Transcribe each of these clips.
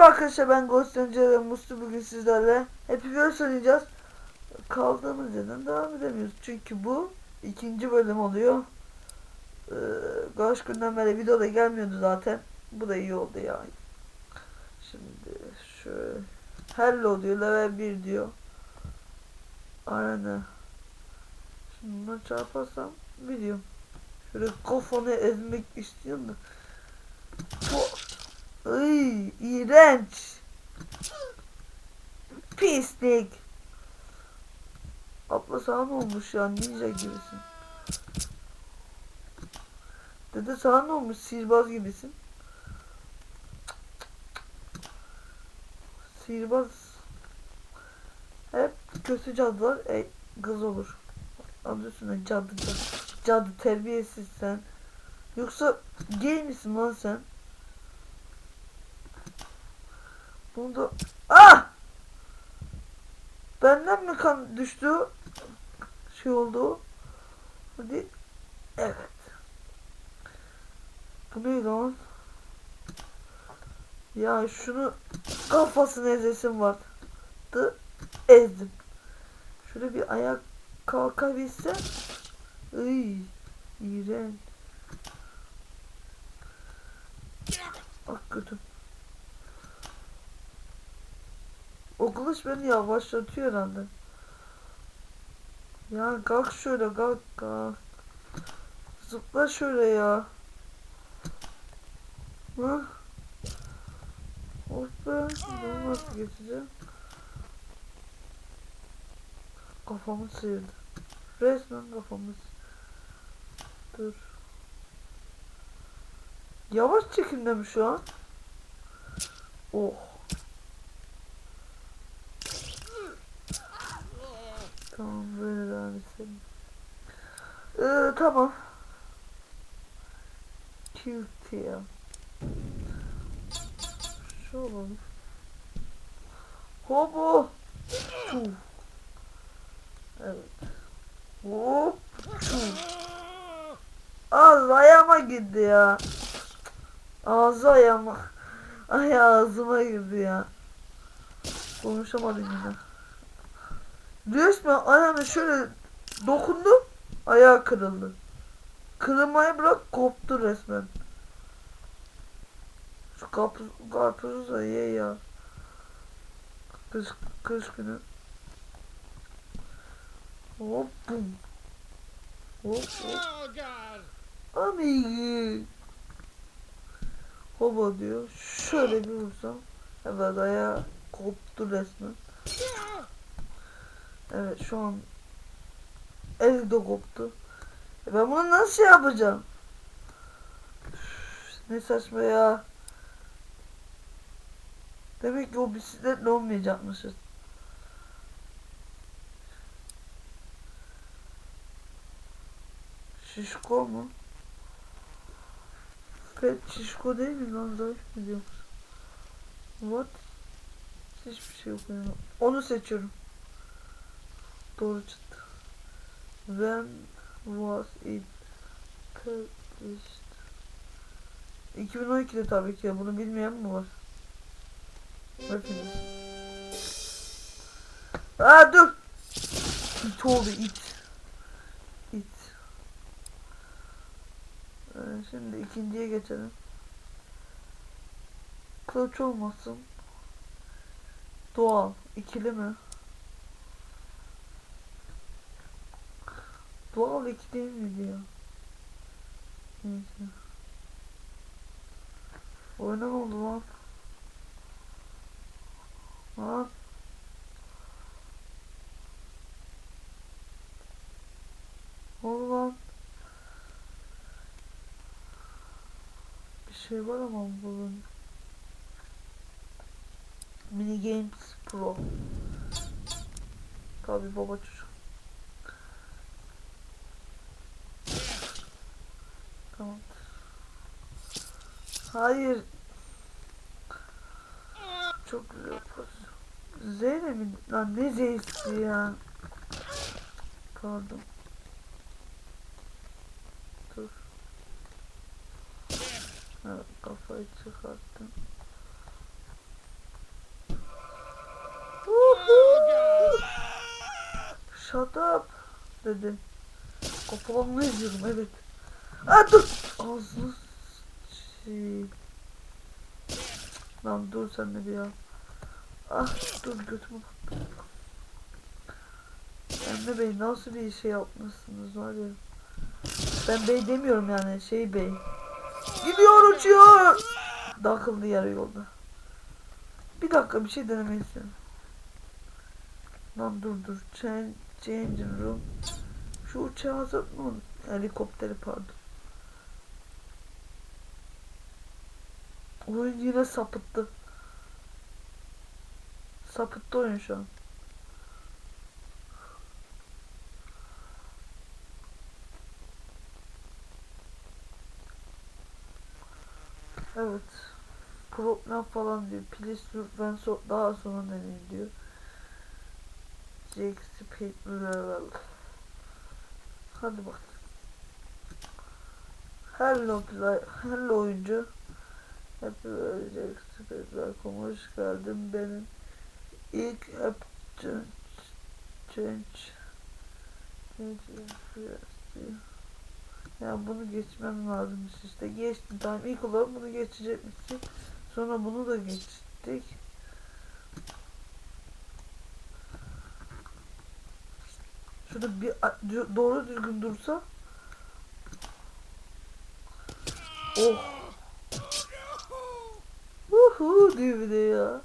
Merhaba arkadaşlar, ben Ghost Ranger ve Muslu. Bugün sizlerle Happy Wheels oynayacağız. Kaldığımız yerden devam edemiyoruz çünkü bu ikinci bölüm oluyor. Kaç günden beri video da gelmiyordu zaten. Bu da iyi oldu yani. Şimdi şöyle hello diyor, level 1 diyor. Aynen. Şimdi buna çarparsam biliyorum. Şöyle kafanı ezmek istiyorum da. Ay, iğrenç. Pislik. Abla sana ne olmuş ya, ninja gibisin. Dede sana ne olmuş, sihirbaz gibisin. Sihirbaz hep kötü cadılar kız olur. Adı üstüne cadı, cadı. Cadı, terbiyesiz sen. Yoksa gay misin lan sen? Bunda ah! Benden mi kan düştü? Şey oldu. Hadi. Evet. Bu ne lan? Ya şunu kafasını ezesim vardı. Ezdim. Şöyle bir ayak kalkabilsem. Iy, iğrenç. Bak kötü. O kılıç beni yavaşlatıyor herhalde. Ya kalk şöyle, kalk kalk. Zıpla şöyle ya. Hı? Of be. Bunu nasıl geçeceğim? Kafamı sıyırdı. Resmen kafamı dur. Yavaş çekimde mi şu an? Oh. Tamam, böyle devam edelim. Tamam. Cute ya. Şu olalım. Hobo. Çuf. Evet. Hop. Çuf. Az ayağıma girdi ya. Ağzı ayağıma. Ay, ağzıma girdi ya. Konuşamadım yine. Resmen ayağına şöyle dokundum. Ayağı kırıldı. Kırılmayı bırak, koptu resmen. Şu karpuzu da ye ya. Kış günü. Hop bum. Hop hop. Amigo. Hobo diyor. Şöyle bir vursam. Evet, ayağı koptu resmen. Evet, şu an el de koptu. Ben bunu nasıl yapacağım? Üf, ne saçma ya. Demek ki o bisikletle olmayacakmışız. Şişko mu? Pet şişko değil mi lan, zayıf mı diyor? What? Hiçbir şey yok yani. Onu seçiyorum. Doğru çıktı. When was it published? 2012'de tabii ki. Bunu bilmeyen mi var? Hepiniz. Aa, dur. İt oldu, it. İt. Şimdi ikinciye geçelim. Kılıç olmasın. Doğal. İkili mi? Doğal iki değil miydi ya? Neyse. Oyuna ne oldu lan? Lan. Oldu lan. Bir şey var ama bunun. Mini Games Pro. Tabi baba çocuk. Tamam. Hayır. Çok güzel pozisyon. Zeynep'in lan, ne zevkli ya. Pardon. Dur. Evet, kafayı çıkarttım. shut up dedi. Kafalarını izliyorum, evet. Aa dur. Ağzını şey. Lan dur sen de bir ya. Ah dur götümü. Emre Bey nasıl bir şey yapmışsınız var ya. Ben bey demiyorum yani, şey bey. Gidiyor, uçuyor. Takıldı yarı yolda. Bir dakika, bir şey denemeyi istiyorum. Lan dur. Change room. Şu uçağı hazır mı? Helikopteri pardon. Oyun yine sapıttı. Sapıttı oyun şu an. Evet. Problem falan diyor. Please ben daha sonra deneyin diyor. Jack Speed level. Hadi bak. Hello oyuncu. Hep böyle Jack Speed'ler hoş geldin benim. İlk hep change. Ya bunu geçmem lazımmış işte. Geçtim, tamam, ilk olarak bunu geçecekmişsin. Sonra bunu da geçtik. Şurada bir doğru düzgün dursa. Oh. Uhu diyor bir de ya.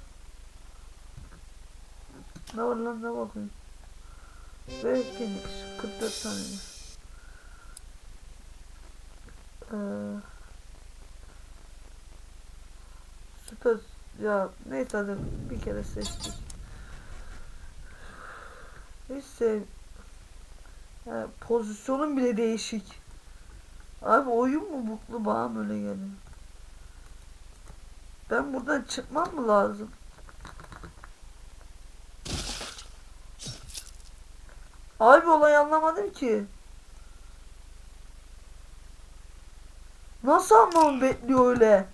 Ne var lan, ne bakayım. Ve Phoenix 44 tane. Süper ya, neyse hadi bir kere seçtik. Neyse. Yani pozisyonun bile değişik. Abi oyun mu buklu, bana böyle geliyor. Ben buradan çıkmam mı lazım? Abi olayı anlamadım ki. Nasıl anlamı bekliyor öyle?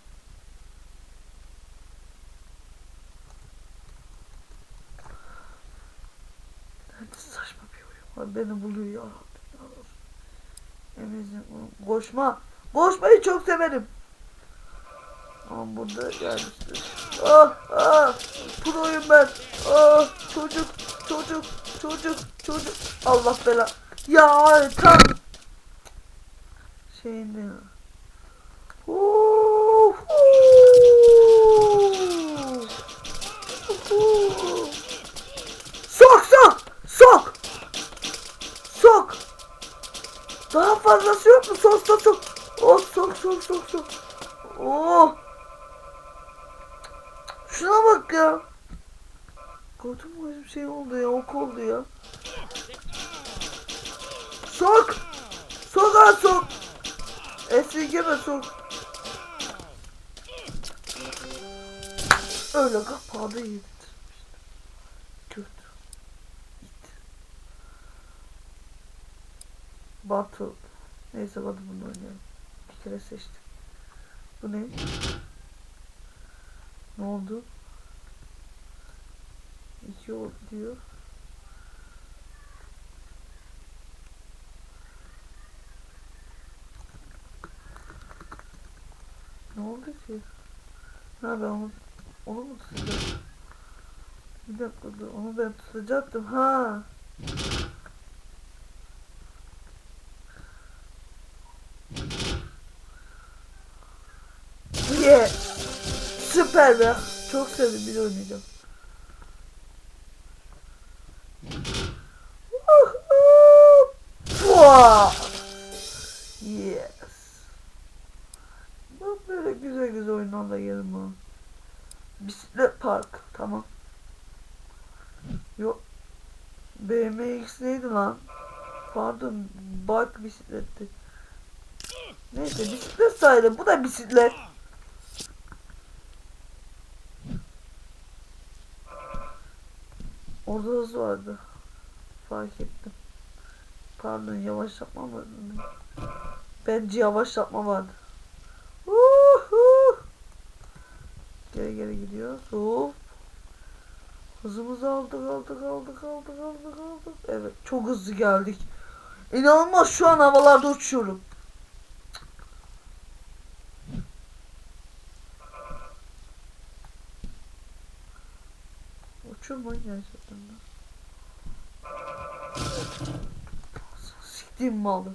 Saçma bir oyun var. Beni buluyor ya Rabbim. Emizim. Koşma. Koşmayı çok severim. Ama burada yani işte. Ah. Proyum ben. Ah çocuk. Allah bela. Ya tam. Şeyinde ya. Sok. Daha fazlası yok mu? Sok. Oh sok. Oh. Şuna bak ya. Gördün mü, bir şey oldu ya, ok oldu ya. Sok. Sok. Esirgeme sok. Öyle kapağı da yedirmiş. Kötü. Battle. Neyse hadi bunu oynayalım. Bir kere seçtim. Bu ne? Ne oldu? 2 oldu diyor. Ne oldu ki? Ha ben onu mu tutacağım? Bir dakika dur, onu ben tutacaktım ha. Yeah. Süper be. Çok sevdim, bir de oynayacağım. Yes. Bak böyle güzel oyunlarla gelin bana. Bisiklet park, tamam. Yok. BMX neydi lan? Pardon, bike bisikletti. Neyse bisiklet sayılır, bu da bisiklet. Orada hız vardı. Fark ettim. Pardon, yavaşlatma vardı. Bence yavaşlatma vardı. Geri gidiyor. Hop. Hızımızı aldık. Evet, çok hızlı geldik. İnanılmaz, şu an havalarda uçuyorum. Uçurum lan gerçekten de. Siktiğim malı.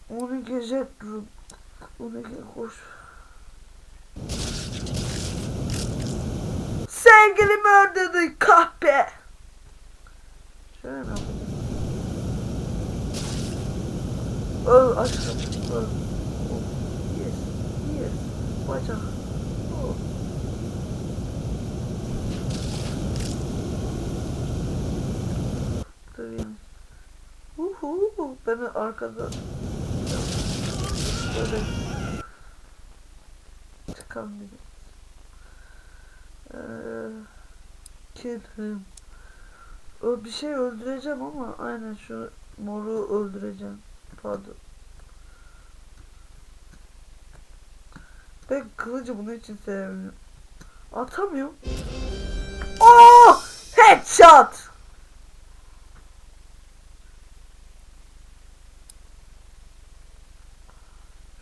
Onu gece durum. Onu gece koş. Sevgilimi öldürdün kahpe. Şöyle mi yapacağım? Öl aşkım. Öl. Oh. Yes. Yes. Bacak. Oh. Durayım. Beni arkadan. Böyle. Çıkan biri. Kill him. Bir şey öldüreceğim ama aynen şu moru öldüreceğim. Pardon. Ben kılıcı bunun için sevmiyorum. Atamıyorum. Oh! Headshot!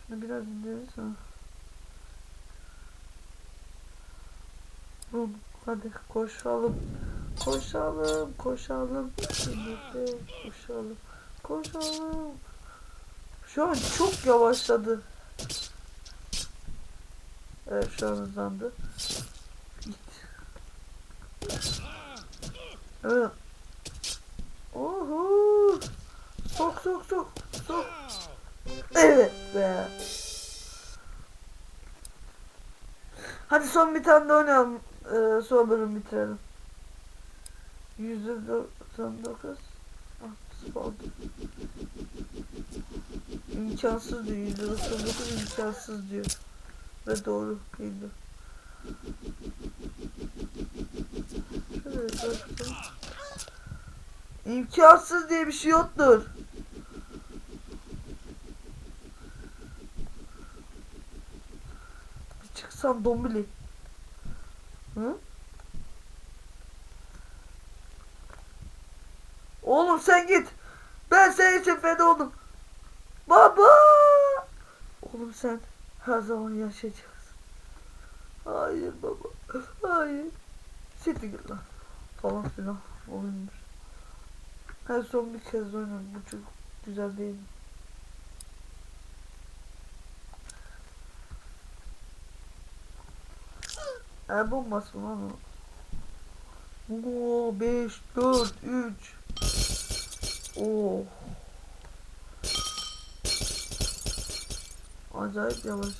Şunu biraz indirirsen. Bum. Hadi koşalım. Birlikte koşalım. Şu an çok yavaşladı. Evet, şu an hızlandı. Git. Evet. Oho. Sok. Evet be. Hadi son bir tane de oynayalım. Son bölüm bitirelim. %99. Oldu. İmkansız diyor. %99 imkansız diyor. Ve doğru bildi. Şöyle bakalım. İmkansız diye bir şey yoktur. Bir çıksam dombili. Hı? Oğlum sen git. Ben senin için feda oldum. Baba. Oğlum sen her zaman yaşayacaksın. Hayır baba. Hayır. Siktir git lan. Falan filan. Oyunmuş. Her son bir kez oynadım. Bu çok güzel değil mi? El bombası mı lan o? Oo, 5, 4, 3. Oh. Acayip yavaş.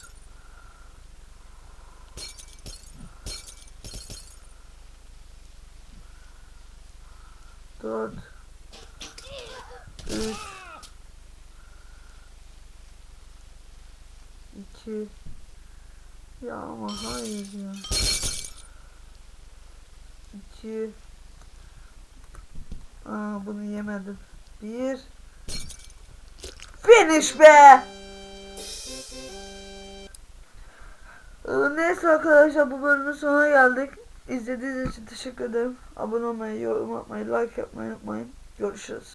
Dört. 3. 2. Ya ama hayır ya. 2. Bunu yemedim. 1. Finish be! Neyse arkadaşlar, bu bölümün sonuna geldik. İzlediğiniz için teşekkür ederim. Abone olmayı, yorum atmayı, like yapmayı unutmayın. Görüşürüz.